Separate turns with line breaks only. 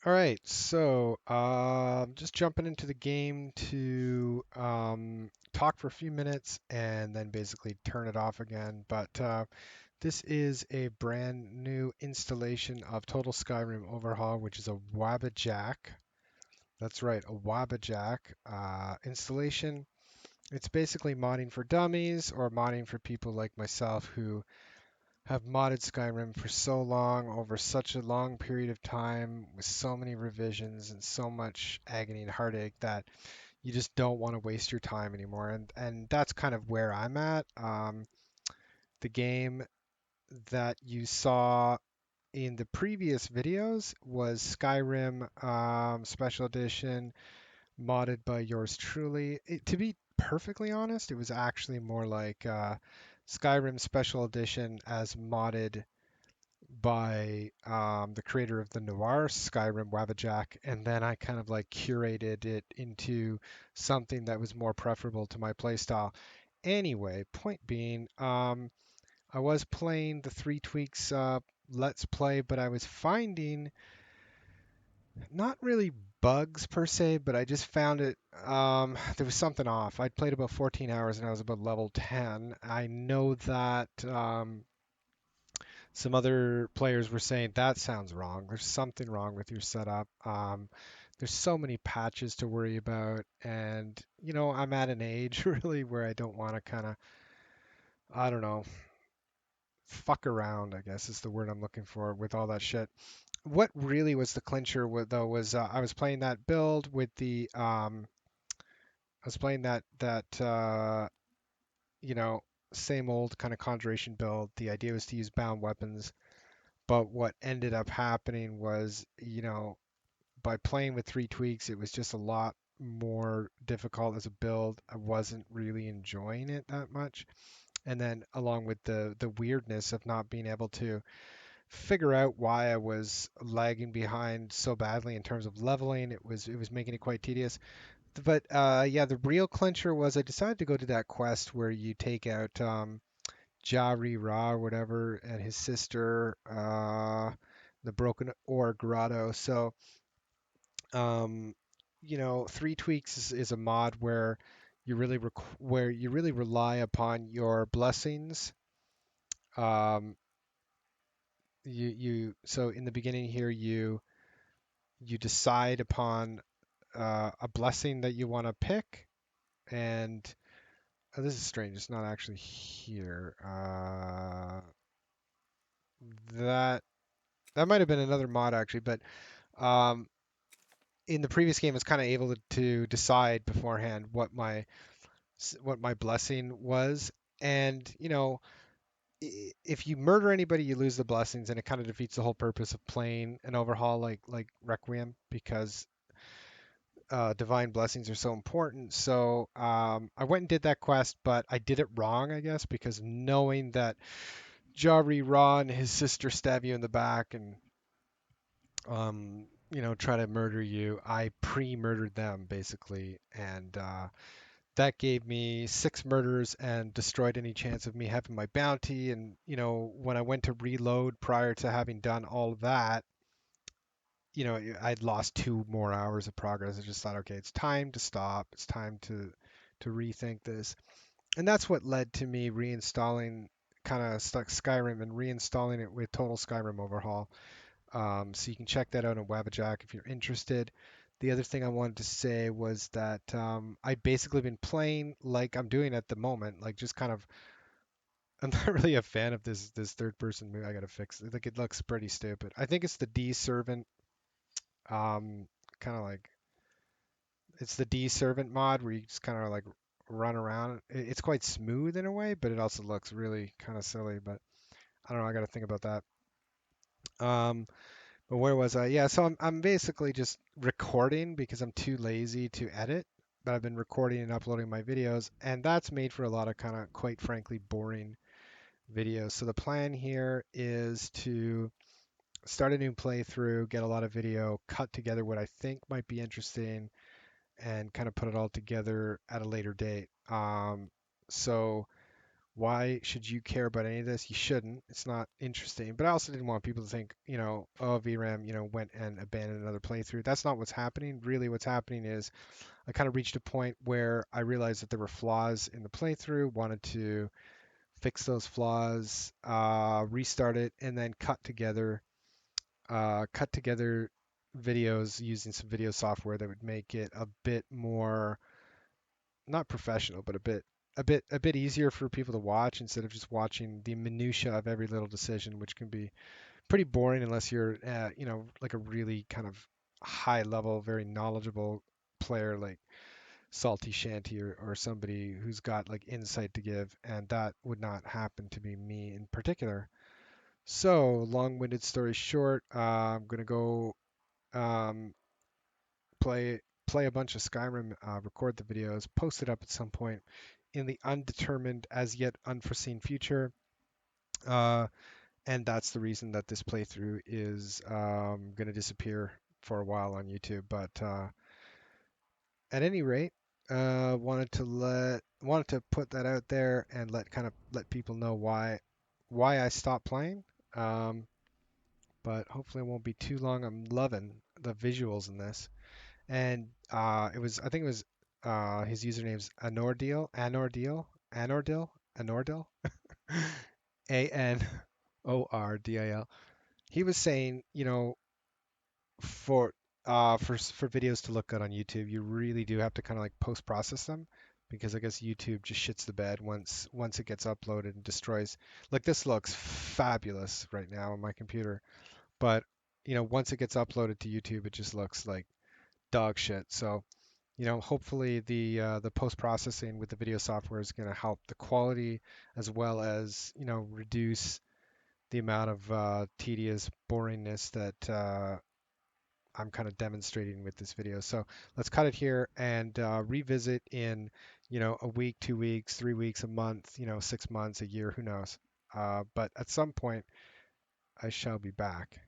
All right, so just jumping into the game to talk for a few minutes and then basically turn it off again. But this is a brand new installation of Total Skyrim Overhaul, which is a Wabajack. That's right, a Wabajack installation. It's basically modding for dummies or modding for people like myself who have modded Skyrim for so long, over such a long period of time, with so many revisions and so much agony and heartache that you just don't want to waste your time anymore. And that's kind of where I'm at. The game that you saw in the previous videos was Skyrim Special Edition, modded by yours truly. To be perfectly honest, it was actually more like Skyrim Special Edition as modded by the creator of the Noir Skyrim Wabajack, and then I kind of like curated it into something that was more preferable to my playstyle. Anyway, point being, I was playing the 3Tweaks Let's Play, but I was finding not really bugs per se, but I just found it there was something off. I'd played about 14 hours and I was about level 10. I know that some other players were saying that sounds wrong. There's something wrong with your setup. There's so many patches to worry about, and I'm at an age really where I don't want to kind of, I don't know, fuck around. I guess is the word I'm looking for with all that shit. What really was the clincher though was I was playing that build with the I was playing that you know same old kind of conjuration build. The idea was to use bound weapons. But what ended up happening was, by playing with 3Tweaks, it was just a lot more difficult as a build. I wasn't really enjoying it that much. And then along with the weirdness of not being able to figure out why I was lagging behind so badly in terms of leveling, it was making it quite tedious. But yeah, the real clincher was I decided to go to that quest where you take out Jari Ra or whatever, and his sister, the Broken Ore Grotto. So, um, 3Tweaks is a mod where where you really rely upon your blessings. Um, so in the beginning here you decide upon a blessing that you want to pick, and this is strange. It's not actually here. That that might have been another mod actually, but um, in the previous game, I was kind of able to decide beforehand what my blessing was, and if you murder anybody, you lose the blessings, and it kind of defeats the whole purpose of playing an overhaul like Requiem because divine blessings are so important. So I went and did that quest, but I did it wrong, I guess, because knowing that Jari Ra and his sister stab you in the back and try to murder you. I pre-murdered them basically, and that gave me 6 murders and destroyed any chance of me having my bounty. And when I went to reload prior to having done all of that, I'd lost 2 more hours of progress. I just thought, okay, it's time to stop. It's time to rethink this, and that's what led to me reinstalling kind of stuck Skyrim and reinstalling it with Total Skyrim Overhaul. So you can check that out on Wabajack if you're interested. The other thing I wanted to say was that I basically been playing like I'm doing at the moment, like just kind of. I'm not really a fan of this third person movie. I gotta fix it. Like it looks pretty stupid. I think it's the D servant, kind of like it's the D servant mod where you just kind of like run around. It's quite smooth in a way, but it also looks really kind of silly. But I don't know. I gotta think about that. Um, But where was I? Yeah, so I'm basically just recording because I'm too lazy to edit. But I've been recording and uploading my videos, and that's made for a lot of kind of quite frankly boring videos. So the plan here is to start a new playthrough, get a lot of video, cut together what I think might be interesting, and kind of put it all together at a later date. So Why should you care about any of this? You shouldn't. It's not interesting. But I also didn't want people to think, oh, VRAM, went and abandoned another playthrough. That's not what's happening. Really, what's happening is I kind of reached a point where I realized that there were flaws in the playthrough, wanted to fix those flaws, restart it, and then cut together videos using some video software that would make it a bit more, not professional, but a bit easier for people to watch instead of just watching the minutia of every little decision, which can be pretty boring unless you're like a really kind of high level, very knowledgeable player like Salty Shanty or somebody who's got like insight to give, and that would not happen to be me in particular. So, long-winded story short, I'm gonna go um, play play a bunch of Skyrim, record the videos, post it up at some point in the undetermined, as yet unforeseen future. Uh, and that's the reason that this playthrough is going to disappear for a while on YouTube. But at any rate, wanted to put that out there and let people know why I stopped playing. Um, but hopefully it won't be too long. I'm loving the visuals in this. And I think it was his username's Anordil, Anordil. He was saying, for for videos to look good on YouTube, you really do have to kind of like post process them because I guess YouTube just shits the bed once it gets uploaded and destroys. Like this looks fabulous right now on my computer, but once it gets uploaded to YouTube, it just looks like dog shit. So hopefully the post processing with the video software is going to help the quality as well as reduce the amount of tedious boringness that I'm kind of demonstrating with this video. So let's cut it here and revisit in a week, 2 weeks, 3 weeks, a month, 6 months, a year, who knows. But at some point I shall be back.